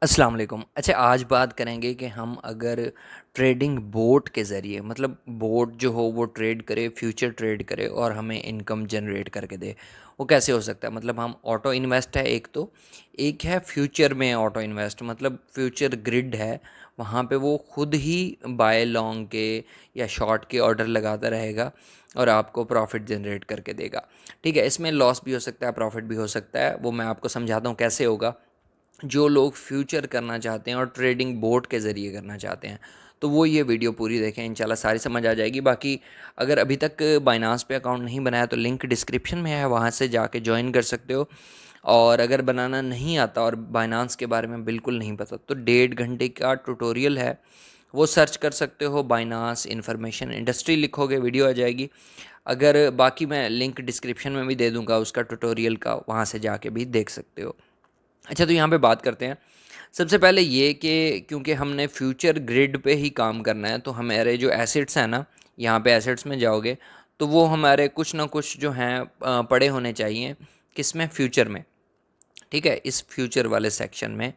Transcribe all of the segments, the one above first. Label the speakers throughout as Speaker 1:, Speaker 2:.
Speaker 1: अस्सलाम वालेकुम। अच्छा, आज बात करेंगे कि हम अगर ट्रेडिंग बोट के ज़रिए मतलब बोट जो हो वो ट्रेड करे, फ्यूचर ट्रेड करे और हमें इनकम जनरेट करके दे, वो कैसे हो सकता है? मतलब हम ऑटो इन्वेस्ट है एक तो, एक है फ्यूचर में ऑटो इन्वेस्ट मतलब फ्यूचर ग्रिड है, वहाँ पे वो खुद ही बाय लॉन्ग के या शॉर्ट के ऑर्डर लगाता रहेगा और आपको प्रॉफिट जनरेट करके देगा। ठीक है, इसमें लॉस भी हो सकता है, प्रॉफिट भी हो सकता है, वो मैं आपको समझाता हूँ कैसे होगा। जो लोग फ्यूचर करना चाहते हैं और ट्रेडिंग बोट के ज़रिए करना चाहते हैं तो वो ये वीडियो पूरी देखें, इंशाल्लाह सारी समझ आ जाएगी। बाकी अगर अभी तक बाइनांस पे अकाउंट नहीं बनाया तो लिंक डिस्क्रिप्शन में है, वहाँ से जाके ज्वाइन कर सकते हो। और अगर बनाना नहीं आता और बाइनांस के बारे में बिल्कुल नहीं पता तो 1.5 घंटे का ट्यूटोरियल है, वो सर्च कर सकते हो। बाइनांस इंफॉर्मेशन इंडस्ट्री लिखोगे वीडियो आ जाएगी। अगर बाकी मैं लिंक डिस्क्रिप्शन में भी दे दूँगा उसका ट्यूटोरियल का, वहाँ से जाके भी देख सकते हो। अच्छा, तो यहाँ पे बात करते हैं। सबसे पहले ये कि क्योंकि हमने फ्यूचर ग्रिड पे ही काम करना है तो हमारे जो एसेट्स हैं ना, यहाँ पे एसेट्स में जाओगे तो वो हमारे कुछ ना कुछ जो हैं पड़े होने चाहिए। किस में? फ्यूचर में। ठीक है, इस फ्यूचर वाले सेक्शन में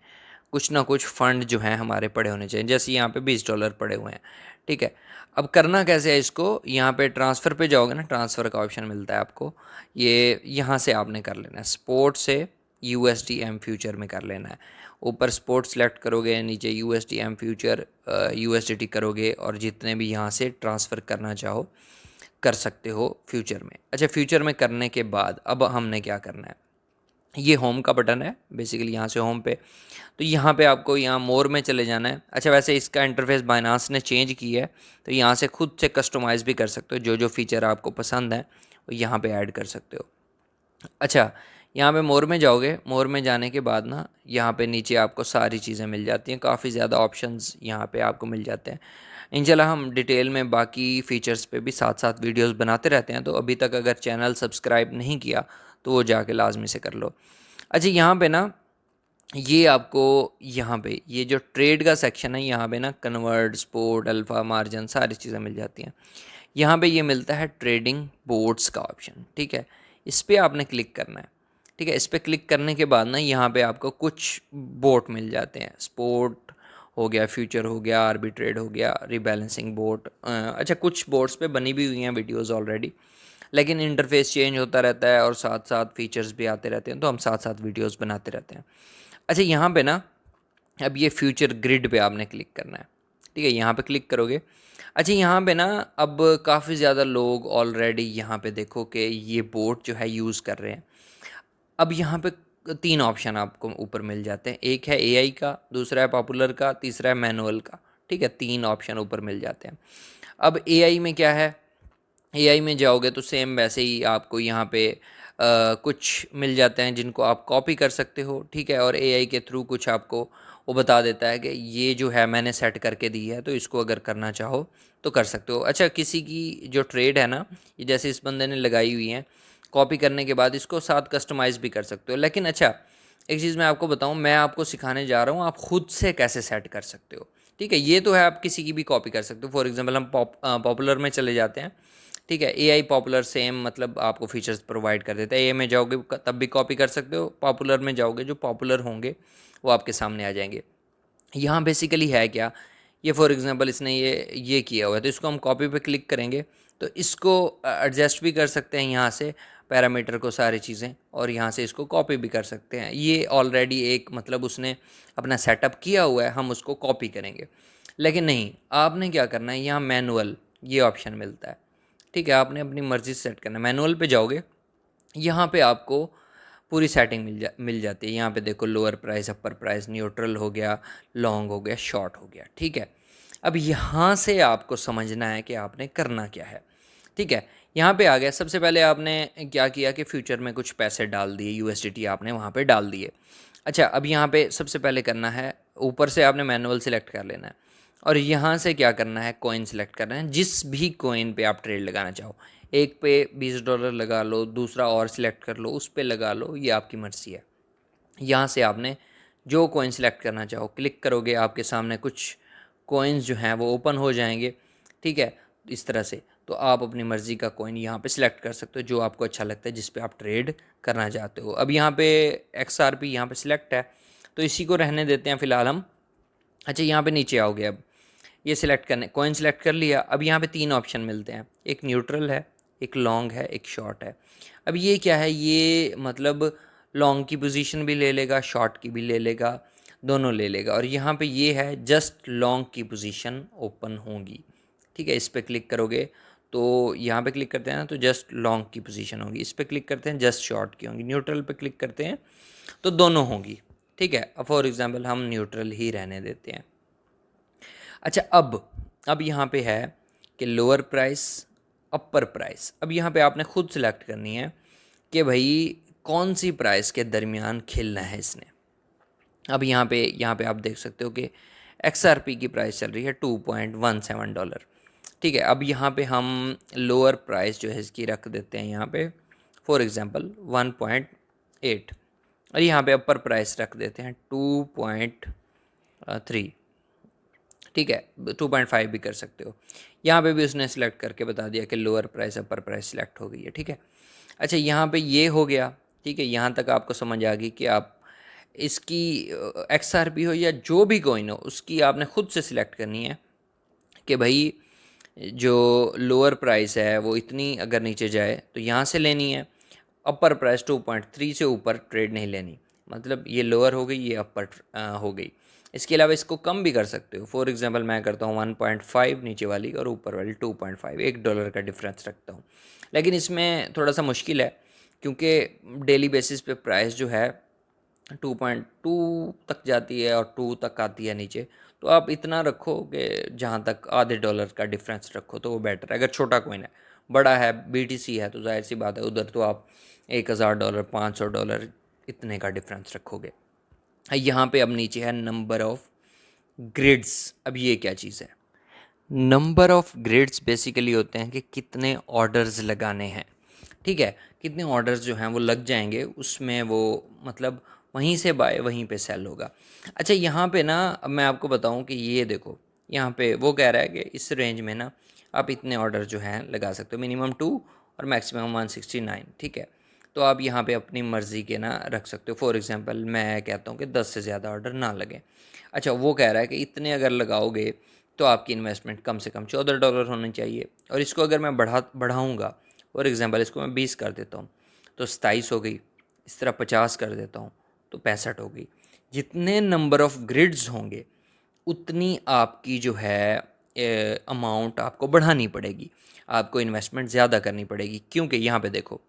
Speaker 1: कुछ ना कुछ फ़ंड जो हैं हमारे पड़े होने चाहिए। जैसे यहाँ पे $20 पड़े हुए हैं। ठीक है, अब करना कैसे है इसको? यहाँ पे ट्रांसफ़र पे जाओगे ना, ट्रांसफ़र का ऑप्शन मिलता है आपको। ये यहाँ से आपने कर लेना है, स्पोर्ट से USDM फ्यूचर में कर लेना है। ऊपर स्पोर्ट सेलेक्ट करोगे, नीचे USDM फ्यूचर USDT करोगे और जितने भी यहाँ से ट्रांसफ़र करना चाहो कर सकते हो फ्यूचर में। अच्छा, फ्यूचर में करने के बाद अब हमने क्या करना है? ये होम का बटन है बेसिकली, यहाँ से होम पे, तो यहाँ पे आपको यहाँ मोर में चले जाना है। अच्छा, वैसे इसका इंटरफेस बाइनांस ने चेंज किया है तो यहाँ से खुद से कस्टमाइज़ भी कर सकते हो, जो जो फीचर आपको पसंद है वो यहाँ पे ऐड कर सकते हो। अच्छा, यहाँ पे मोर में जाओगे, मोर में जाने के बाद ना यहाँ पे नीचे आपको सारी चीज़ें मिल जाती हैं, काफ़ी ज़्यादा ऑप्शंस यहाँ पे आपको मिल जाते हैं। इंशाल्लाह हम डिटेल में बाकी फ़ीचर्स पे भी साथ साथ वीडियोस बनाते रहते हैं, तो अभी तक अगर चैनल सब्सक्राइब नहीं किया तो वो जाके लाजमी से कर लो। अच्छा, यहाँ पे ना ये आपको यहाँ पे ये जो ट्रेड का सेक्शन है, यहाँ पे ना कन्वर्ट, स्पोर्ट, अल्फ़ा, मार्जिन सारी चीज़ें मिल जाती हैं। यहाँ पे ये मिलता है ट्रेडिंग बोर्ड्स का ऑप्शन। ठीक है, इस पर आपने क्लिक करना है। ठीक है, इस पर क्लिक करने के बाद ना यहाँ पे आपको कुछ बोट मिल जाते हैं। स्पोर्ट हो गया, फ्यूचर हो गया, आर्बिट्रेड हो गया, रिबैलेंसिंग बोट। अच्छा, कुछ बोर्ड्स पे बनी भी हुई हैं वीडियोज़ ऑलरेडी, लेकिन इंटरफेस चेंज होता रहता है और साथ साथ फीचर्स भी आते रहते हैं, तो हम साथ साथ वीडियोज़ बनाते रहते हैं। अच्छा, यहाँ पे ना अब ये फ्यूचर ग्रिड पे आपने क्लिक करना है। ठीक है, यहाँ पे क्लिक करोगे। अच्छा, यहाँ पे ना अब काफ़ी ज़्यादा लोग ऑलरेडी यहाँ पे देखो कि ये बोट जो है यूज़ कर रहे हैं। अब यहाँ पे 3 ऑप्शन आपको ऊपर मिल जाते हैं। एक है एआई का, दूसरा है पॉपुलर का, तीसरा है मैनुअल का। ठीक है, 3 ऑप्शन ऊपर मिल जाते हैं। अब एआई में क्या है? एआई में जाओगे तो सेम वैसे ही आपको यहाँ पे कुछ मिल जाते हैं जिनको आप कॉपी कर सकते हो। ठीक है, और एआई के थ्रू कुछ आपको वो बता देता है कि ये जो है मैंने सेट करके दी है, तो इसको अगर करना चाहो तो कर सकते हो। अच्छा, किसी की जो ट्रेड है ना, ये जैसे इस बंदे ने लगाई हुई है, कॉपी करने के बाद इसको साथ कस्टमाइज़ भी कर सकते हो। लेकिन अच्छा, एक चीज़ मैं आपको बताऊँ, मैं आपको सिखाने जा रहा हूँ आप खुद से कैसे सेट कर सकते हो। ठीक है, ये तो है आप किसी की भी कॉपी कर सकते हो। फॉर एग्जांपल हम पॉपुलर में चले जाते हैं। ठीक है, एआई पॉपुलर सेम मतलब आपको फीचर्स प्रोवाइड कर देता है। एआई में जाओगे तब भी कॉपी कर सकते हो, पॉपुलर में जाओगे जो पॉपुलर होंगे वो आपके सामने आ जाएंगे। यहाँ बेसिकली है क्या? ये फॉर एग्जांपल इसने ये किया हुआ है तो इसको हम कॉपी पे क्लिक करेंगे तो इसको एडजस्ट भी कर सकते हैं यहाँ से, पैरामीटर को, सारी चीज़ें, और यहाँ से इसको कॉपी भी कर सकते हैं। ये ऑलरेडी एक मतलब उसने अपना सेटअप किया हुआ है, हम उसको कॉपी करेंगे। लेकिन नहीं, आपने क्या करना है, यहाँ मैनुअल ये ऑप्शन मिलता है। ठीक है, आपने अपनी मर्ज़ी से सेट करना है। मैनुअल पे जाओगे, यहाँ पे आपको पूरी सेटिंग मिल जाती है। यहाँ पे देखो, लोअर प्राइस, अपर प्राइस, न्यूट्रल हो गया, लॉन्ग हो गया, शॉर्ट हो गया। ठीक है, अब यहाँ से आपको समझना है कि आपने करना क्या है। ठीक है, यहाँ पे आ गया। सबसे पहले आपने क्या किया कि फ्यूचर में कुछ पैसे डाल दिए, यूएसडीटी आपने वहाँ पे डाल दिए। अच्छा, अब यहाँ पे सबसे पहले करना है, ऊपर से आपने मैनुअल सेलेक्ट कर लेना है और यहाँ से क्या करना है, कॉइन सेलेक्ट करना है। जिस भी कॉइन पे आप ट्रेड लगाना चाहो, एक पे $20 लगा लो, दूसरा और सिलेक्ट कर लो, उस पे लगा लो, ये आपकी मर्ज़ी है। यहाँ से आपने जो कॉइन सेलेक्ट करना चाहो क्लिक करोगे, आपके सामने कुछ कॉइन्स जो हैं वो ओपन हो जाएंगे। ठीक है, इस तरह से तो आप अपनी मर्ज़ी का कॉइन यहाँ पे सिलेक्ट कर सकते हो जो आपको अच्छा लगता है, जिस पे आप ट्रेड करना चाहते हो। अब यहाँ पे XRP यहाँ पे सिलेक्ट है तो इसी को रहने देते हैं फ़िलहाल हम। अच्छा, यहाँ पे नीचे आओगे, अब ये सिलेक्ट करने, कॉइन सिलेक्ट कर लिया। अब यहाँ पे 3 ऑप्शन मिलते हैं, एक न्यूट्रल है, एक लॉन्ग है, एक शॉर्ट है। अब ये क्या है, ये मतलब लॉन्ग की पोजीशन भी ले लेगा, शॉर्ट की भी ले लेगा, दोनों ले लेगा। और यहाँ पे ये है जस्ट लॉन्ग की पोजीशन ओपन होगी। ठीक है, इस पर क्लिक करोगे तो यहाँ पे क्लिक करते हैं ना तो जस्ट लॉन्ग की पोजीशन होगी, इस पर क्लिक करते हैं जस्ट शॉर्ट की होंगी, न्यूट्रल पे क्लिक करते हैं तो दोनों होंगी। ठीक है, अब फॉर एग्जांपल हम न्यूट्रल ही रहने देते हैं। अच्छा, अब यहाँ पे है कि लोअर प्राइस, अपर प्राइस। अब यहाँ पे आपने खुद सेलेक्ट करनी है कि भाई कौन सी प्राइस के दरमियान खेलना है इसने। अब यहाँ पे आप देख सकते हो कि XRP की प्राइस चल रही है $2.17। ठीक है, अब यहाँ पे हम लोअर प्राइस जो है इसकी रख देते हैं यहाँ पे फॉर एग्जांपल 1.8, और यहाँ पे अपर प्राइस रख देते हैं 2.3। ठीक है, 2.5 भी कर सकते हो। यहाँ पे भी उसने सेलेक्ट करके बता दिया कि लोअर प्राइस अपर प्राइस सेलेक्ट हो गई है। ठीक है, अच्छा यहाँ पे ये हो गया। ठीक है, यहाँ तक आपको समझ आ गई कि आप इसकी XRP हो या जो भी कॉइन हो उसकी आपने खुद से सिलेक्ट करनी है कि भाई जो लोअर प्राइस है वो इतनी अगर नीचे जाए तो यहाँ से लेनी है, अपर प्राइस 2.3 से ऊपर ट्रेड नहीं लेनी। मतलब ये लोअर हो गई, ये अपर हो गई। इसके अलावा इसको कम भी कर सकते हो, फॉर एग्जांपल मैं करता हूँ 1.5 नीचे वाली और ऊपर वाली 2.5, $1 का डिफरेंस रखता हूँ। लेकिन इसमें थोड़ा सा मुश्किल है क्योंकि डेली बेसिस पे प्राइस जो है 2.2 तक जाती है और 2 तक आती है नीचे। तो आप इतना रखो कि जहाँ तक आधे डॉलर का डिफरेंस रखो तो वो बेटर है। अगर छोटा कोइन है, बड़ा है BTC है तो जाहिर सी बात है उधर तो आप $1000, $500 इतने का डिफरेंस रखोगे। यहाँ पे अब नीचे है नंबर ऑफ ग्रिड्स। अब ये क्या चीज़ है, नंबर ऑफ ग्रिड्स बेसिकली होते हैं कि कितने ऑर्डर्स लगाने हैं। ठीक है, कितने ऑर्डर्स जो हैं वो लग जाएंगे उसमें, वो मतलब वहीं से बाय वहीं पे सेल होगा। अच्छा, यहाँ पे ना अब मैं आपको बताऊँ कि ये देखो यहाँ पे वो कह रहा है कि इस रेंज में ना आप इतने ऑर्डर जो हैं लगा सकते हो, मिनिमम 2 और मैक्सिमम 169। ठीक है, तो आप यहाँ पे अपनी मर्ज़ी के ना रख सकते हो। फॉर एग्जांपल मैं कहता हूँ कि 10 से ज़्यादा ऑर्डर ना लगें। अच्छा, वो कह रहा है कि इतने अगर लगाओगे तो आपकी इन्वेस्टमेंट कम से कम $14 होनी चाहिए। और इसको अगर मैं बढ़ाऊँगा, फॉर एग्जांपल इसको मैं 20 कर देता हूँ तो 27 हो गई, इस तरह 50 कर देता हूँ तो 65 हो गई। जितने नंबर ऑफ ग्रिड्स होंगे उतनी आपकी जो है अमाउंट आपको बढ़ानी पड़ेगी, आपको इन्वेस्टमेंट ज़्यादा करनी पड़ेगी। क्योंकि यहाँ पे देखो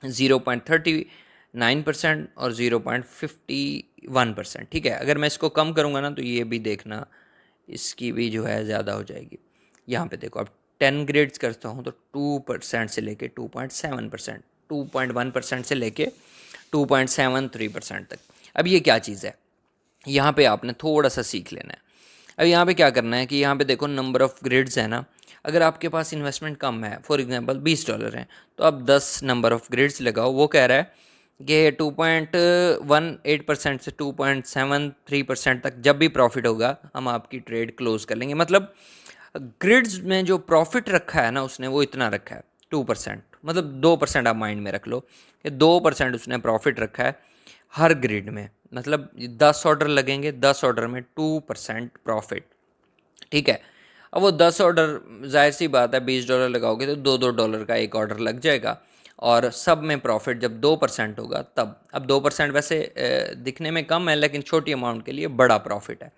Speaker 1: 0.39% और 0.51%। ठीक है, अगर मैं इसको कम करूँगा ना तो ये भी देखना इसकी भी जो है ज़्यादा हो जाएगी। यहाँ पे देखो अब 10 ग्रेड्स करता हूँ तो 2% से लेके 2.7%, 2.1% से लेके 2.73% तक। अब ये क्या चीज़ है, यहाँ पे आपने थोड़ा सा सीख लेना है। अब यहाँ पे क्या करना है कि यहाँ पे देखो नंबर ऑफ़ ग्रिड्स है ना, अगर आपके पास इन्वेस्टमेंट कम है, फॉर एग्जांपल $20 है, तो आप 10 नंबर ऑफ़ ग्रिड्स लगाओ। वो कह रहा है कि 2.18% से 2.73% तक जब भी प्रॉफिट होगा हम आपकी ट्रेड क्लोज कर लेंगे। मतलब ग्रिड्स में जो प्रॉफिट रखा है ना उसने वो इतना रखा है 2%, मतलब 2% आप माइंड में रख लो कि 2% उसने प्रॉफिट रखा है हर ग्रिड में। मतलब 10 ऑर्डर लगेंगे, 10 ऑर्डर में 2% प्रॉफिट। ठीक है, अब वो 10 ऑर्डर, जाहिर सी बात है $20 लगाओगे तो $2 का एक ऑर्डर लग जाएगा। और सब में प्रॉफिट जब 2% होगा तब, अब 2% वैसे दिखने में कम है लेकिन छोटी अमाउंट के लिए बड़ा प्रॉफिट है।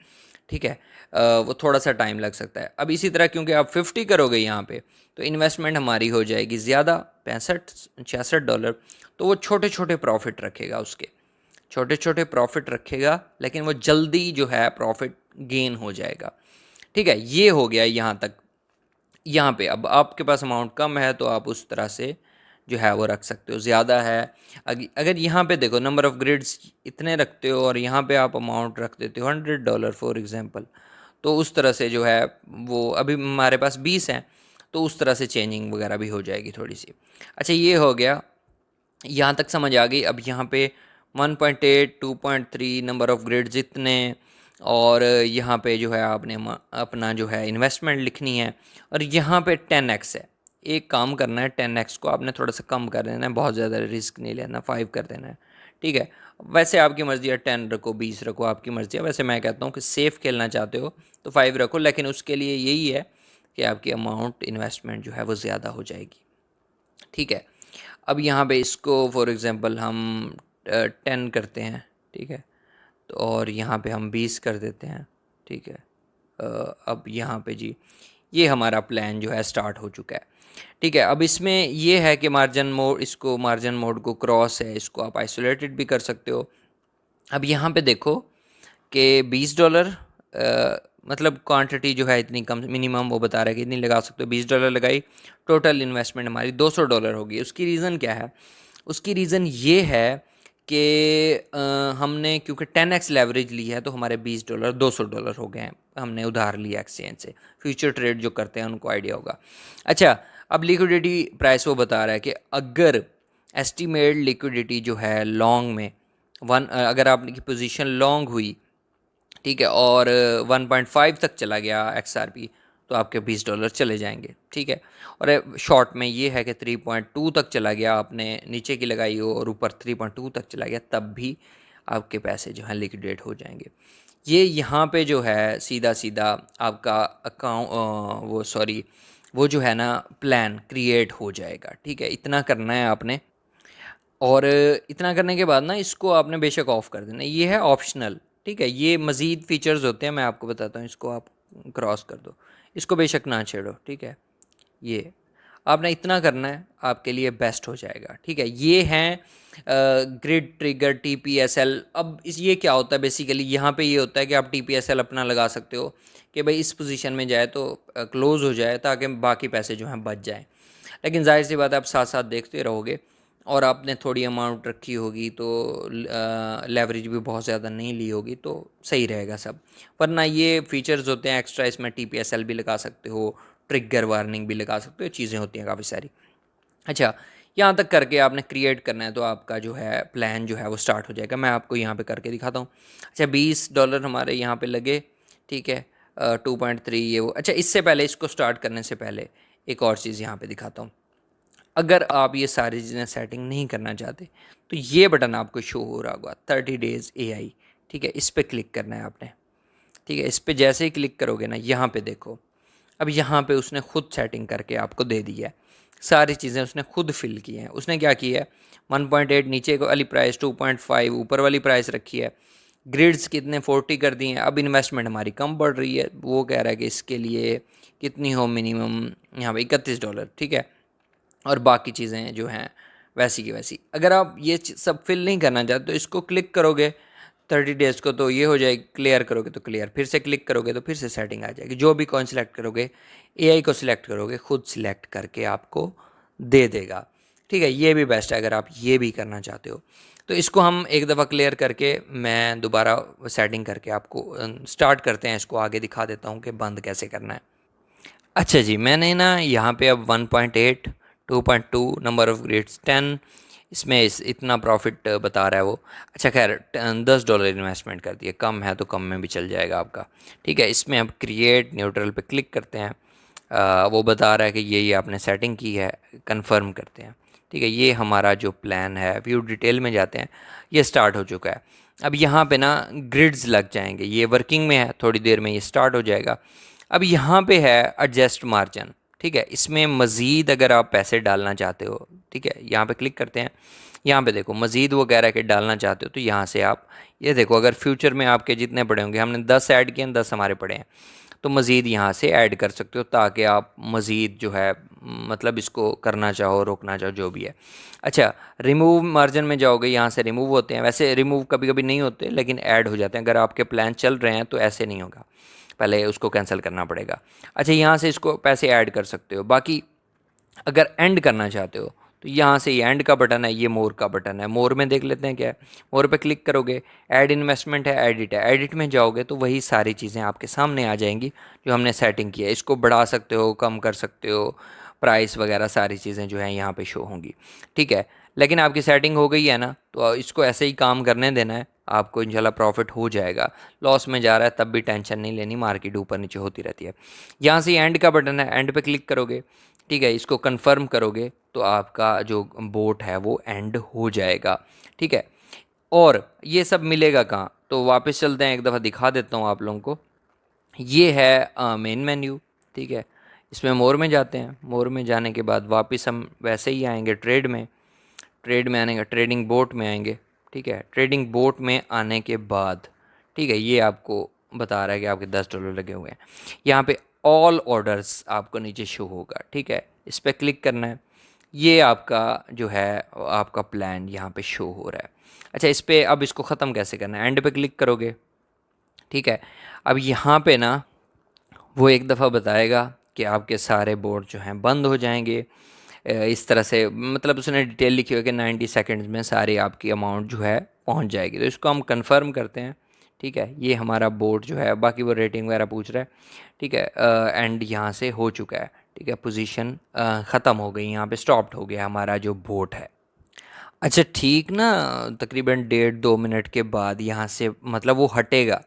Speaker 1: ठीक है, वो थोड़ा सा टाइम लग सकता है। अब इसी तरह क्योंकि आप 50 करोगे यहाँ पे तो इन्वेस्टमेंट हमारी हो जाएगी ज़्यादा, 65-66 $। तो वो छोटे छोटे प्रॉफिट रखेगा, उसके छोटे छोटे प्रॉफिट रखेगा लेकिन वो जल्दी जो है प्रॉफिट गेन हो जाएगा। ठीक है, ये हो गया यहाँ तक। यहाँ पे अब आपके पास अमाउंट कम है तो आप उस तरह से जो है वो रख सकते हो। ज़्यादा है, अगर यहाँ पे देखो नंबर ऑफ़ ग्रिड्स इतने रखते हो और यहाँ पे आप अमाउंट रख देते हो $100 फॉर एग्जांपल, तो उस तरह से जो है वो, अभी हमारे पास 20 हैं तो उस तरह से चेंजिंग वगैरह भी हो जाएगी थोड़ी सी। अच्छा, ये हो गया, यहाँ तक समझ आ गई। अब यहाँ पे 1.8, 2.3 नंबर ऑफ़ ग्रिड जितने, और यहाँ पे जो है आपने अपना जो है इन्वेस्टमेंट लिखनी है। और यहाँ पे 10x है, एक काम करना है 10x को आपने थोड़ा सा कम कर देना है, बहुत ज़्यादा रिस्क नहीं लेना, 5 कर देना है। ठीक है, वैसे आपकी मर्ज़ी है, 10 रखो, 20 रखो, आपकी मर्ज़ी है। वैसे मैं कहता हूँ कि सेफ़ खेलना चाहते हो तो 5 रखो, लेकिन उसके लिए यही है कि आपकी अमाउंट इन्वेस्टमेंट जो है वो ज़्यादा हो जाएगी। ठीक है, अब यहाँ पे इसको फॉर एग्ज़ाम्पल हम 10 करते हैं। ठीक है, तो और यहाँ पे हम 20 कर देते हैं। ठीक है, अब यहाँ पे जी ये हमारा प्लान जो है स्टार्ट हो चुका है। ठीक है, अब इसमें ये है कि मार्जिन मोड, इसको मार्जिन मोड को क्रॉस है, इसको आप आइसोलेटेड भी कर सकते हो। अब यहाँ पे देखो कि $20 मतलब क्वांटिटी जो है इतनी कम, मिनिमम वो बता रहा है कि इतनी लगा सकते हो। $20 लगाई, टोटल इन्वेस्टमेंट हमारी $200 होगी। उसकी रीज़न क्या है? उसकी रीज़न ये है कि हमने क्योंकि 10x लेवरेज ली है तो हमारे $20 $200 हो गए हैं, हमने उधार लिया एक्सचेंज से। फ्यूचर ट्रेड जो करते हैं उनको आइडिया होगा। अच्छा, अब लिक्विडिटी प्राइस वो बता रहा है कि अगर एस्टिमेट लिक्विडिटी जो है लॉन्ग में अगर आपकी पोजीशन लॉन्ग हुई, ठीक है, और 1.5 तक चला गया XRP, तो आपके $20 चले जाएंगे। ठीक है, और शॉर्ट में ये है कि 3.2 तक चला गया, आपने नीचे की लगाई हो और ऊपर 3.2 तक चला गया, तब भी आपके पैसे जो हैं लिक्विडेट हो जाएंगे। ये यहाँ पे जो है सीधा सीधा आपका अकाउंट वो जो है ना प्लान क्रिएट हो जाएगा। ठीक है, इतना करना है आपने, और इतना करने के बाद ना इसको आपने बेशक ऑफ़ कर देना, ये है ऑप्शनल। ठीक है, ये मज़ीद फीचर्स होते हैं, मैं आपको बताता हूँ, इसको आप क्रॉस कर दो, इसको बेशक ना छेड़ो। ठीक है, ये आपने इतना करना है, आपके लिए बेस्ट हो जाएगा। ठीक है, ये हैं ग्रिड ट्रिगर TPSL। अब इस ये क्या होता है बेसिकली, यहाँ पे ये होता है कि आप TPSL अपना लगा सकते हो कि भाई इस पोजीशन में जाए तो क्लोज़ हो जाए, ताकि बाकी पैसे जो हैं बच जाएँ। लेकिन जाहिर सी बात है, आप साथ साथ देखते रहोगे, और आपने थोड़ी अमाउंट रखी होगी तो लेवरेज भी बहुत ज़्यादा नहीं ली होगी तो सही रहेगा सब। वरना ये फीचर्स होते हैं एक्स्ट्रा, इसमें TPSL भी लगा सकते हो, ट्रिगर वार्निंग भी लगा सकते हो, चीज़ें होती हैं काफ़ी सारी। अच्छा, यहाँ तक करके आपने क्रिएट करना है तो आपका जो है प्लान जो है वो स्टार्ट हो जाएगा। मैं आपको यहाँ पे करके दिखाता हूँ। अच्छा, $20 हमारे यहाँ पे लगे। ठीक है, 2.3 ये वो। अच्छा, इससे पहले, इसको स्टार्ट करने से पहले एक और चीज़ यहाँ पे दिखाता हूँ। अगर आप ये सारी चीज़ें सेटिंग नहीं करना चाहते तो ये बटन आपको शो हो रहा होगा, 30 डेज़ AI। ठीक है, इस पर क्लिक करना है आपने। ठीक है, इस पर जैसे ही क्लिक करोगे ना, यहाँ पे देखो, अब यहाँ पे उसने खुद सेटिंग करके आपको दे दी है, सारी चीज़ें उसने खुद फिल की हैं। उसने क्या किया है, 1.8 नीचे वाली प्राइस, 2.5 ऊपर वाली प्राइस रखी है, ग्रिड्स कितने 40 कर दिए हैं। अब इन्वेस्टमेंट हमारी कम बढ़ रही है, वो कह रहा है कि इसके लिए कितनी हो मिनिमम, यहाँ पे $31। ठीक है, और बाकी चीज़ें जो हैं वैसी की वैसी। अगर आप ये सब फिल नहीं करना चाहते तो इसको क्लिक करोगे 30 डेज़ को तो ये हो जाएगी, क्लियर करोगे तो क्लियर, फिर से क्लिक करोगे तो फिर से सेटिंग आ जाएगी। जो भी कॉइन सेलेक्ट करोगे, AI को सिलेक्ट करोगे, खुद सिलेक्ट करके आपको दे देगा। ठीक है, ये भी बेस्ट है अगर आप ये भी करना चाहते हो। तो इसको हम एक दफ़ा क्लियर करके मैं दोबारा सेटिंग करके आपको स्टार्ट करते हैं, इसको आगे दिखा देता हूँ कि बंद कैसे करना है। अच्छा जी, मैंने ना यहाँ पे अब 1.8, 2.2, नंबर ऑफ़ ग्रेड्स 10, इसमें इतना प्रॉफिट बता रहा है वो। अच्छा खैर, $10 इन्वेस्टमेंट कर दिए, कम है तो कम में भी चल जाएगा आपका। ठीक है, इसमें अब क्रिएट न्यूट्रल पे क्लिक करते हैं। वो बता रहा है कि ये आपने सेटिंग की है, कंफर्म करते हैं। ठीक है, ये हमारा जो प्लान है, व्यू डिटेल में जाते हैं, ये स्टार्ट हो चुका है। अब यहाँ पे ना ग्रिड्स लग जाएंगे, ये वर्किंग में है, थोड़ी देर में ये स्टार्ट हो जाएगा। अब यहाँ पे है एडजस्ट मार्जिन। ठीक है, इसमें मज़ीद अगर आप पैसे डालना चाहते हो, ठीक है, यहाँ पे क्लिक करते हैं। यहाँ पे देखो मज़ीद वो कह रहा है कि डालना चाहते हो, तो यहाँ से आप ये देखो, अगर फ्यूचर में आपके जितने पड़े होंगे, हमने 10 ऐड किए हैं, 10 हमारे पड़े हैं, तो मज़ीद यहाँ से ऐड कर सकते हो, ताकि आप मज़ीद जो है मतलब इसको करना चाहो, रोकना चाहो, जो भी है। अच्छा, रिमूव मार्जिन में जाओगे, यहाँ से रिमूव होते हैं। वैसे रिमूव कभी कभी नहीं होते, लेकिन ऐड हो जाते हैं। अगर आपके प्लान चल रहे हैं तो ऐसे नहीं होगा, पहले उसको कैंसिल करना पड़ेगा। अच्छा, यहाँ से इसको पैसे ऐड कर सकते हो। बाकी अगर एंड करना चाहते हो तो यहाँ से ये एंड का बटन है, ये मोर का बटन है। मोर में देख लेते हैं क्या है। मोर पे क्लिक करोगे, ऐड इन्वेस्टमेंट है, एडिट है। एडिट में जाओगे तो वही सारी चीज़ें आपके सामने आ जाएंगी जो हमने सेटिंग की है। इसको बढ़ा सकते हो, कम कर सकते हो, प्राइस वगैरह सारी चीज़ें जो हैं यहाँ पे शो होंगी। ठीक है, लेकिन आपकी सेटिंग हो गई है ना, तो इसको ऐसे ही काम करने देना है, आपको इंशाल्लाह प्रॉफिट हो जाएगा। लॉस में जा रहा है तब भी टेंशन नहीं लेनी, मार्केट ऊपर नीचे होती रहती है। यहाँ से एंड का बटन है, एंड पे क्लिक करोगे। ठीक है, इसको कंफर्म करोगे तो आपका जो बोट है वो एंड हो जाएगा। ठीक है, और ये सब मिलेगा कहाँ, तो वापस चलते हैं, एक दफ़ा दिखा देता हूँ आप लोगों को। ये है मेन मेन्यू, ठीक है। इसमें मोर में जाते हैं, मोर में जाने के बाद वापस हम वैसे ही आएंगे ट्रेड में, ट्रेड में आने का ट्रेडिंग बोट में आएंगे, ठीक है। ट्रेडिंग बोट में आने के बाद, ठीक है, ये आपको बता रहा है कि आपके $10 लगे हुए हैं। यहाँ पे ऑल ऑर्डर्स आपको नीचे शो होगा, ठीक है, इस पर क्लिक करना है। ये आपका जो है आपका प्लान यहाँ पे शो हो रहा है। अच्छा, इस पर अब इसको ख़त्म कैसे करना है, एंड पे क्लिक करोगे, ठीक है। अब यहाँ पे ना वो एक दफ़ा बताएगा कि आपके सारे बोर्ड जो हैं बंद हो जाएंगे। इस तरह से मतलब उसने डिटेल लिखी हुई है कि 90 सेकंड्स में सारी आपकी अमाउंट जो है पहुंच जाएगी। तो इसको हम कंफर्म करते हैं, ठीक है। ये हमारा बोर्ड जो है, बाकी वो रेटिंग वगैरह पूछ रहा है, ठीक है। एंड यहाँ से हो चुका है, ठीक है। पोजीशन ख़त्म हो गई, यहाँ पे स्टॉप्ड हो गया हमारा जो बोट है। अच्छा ठीक ना, तकरीबन 1.5-2 मिनट के बाद यहाँ से मतलब वो हटेगा।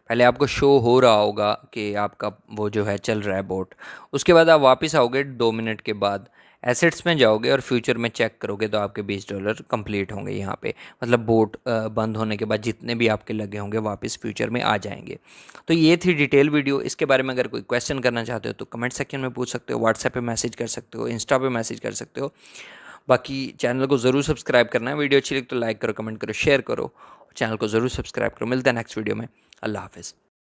Speaker 1: पहले आपको शो हो रहा होगा कि आपका वो जो है चल रहा है बोट। उसके बाद आप वापस आओगे 2 मिनट के बाद, एसेट्स में जाओगे और फ्यूचर में चेक करोगे तो आपके $20 कंप्लीट होंगे यहाँ पे। मतलब बोट बंद होने के बाद जितने भी आपके लगे होंगे वापस फ्यूचर में आ जाएंगे। तो ये थी डिटेल वीडियो। इसके बारे में अगर कोई क्वेश्चन करना चाहते हो तो कमेंट सेक्शन में पूछ सकते हो, व्हाट्सएप पे मैसेज कर सकते हो, इंस्टा पे मैसेज कर सकते हो। बाकी चैनल को ज़रूर सब्सक्राइब करना है। वीडियो अच्छी लगी तो लाइक करो, कमेंट करो, शेयर करो। चैनल को ज़रूर सब्सक्राइब करो। मिलते हैं नेक्स्ट वीडियो में। अल्लाह हाफ़िज़।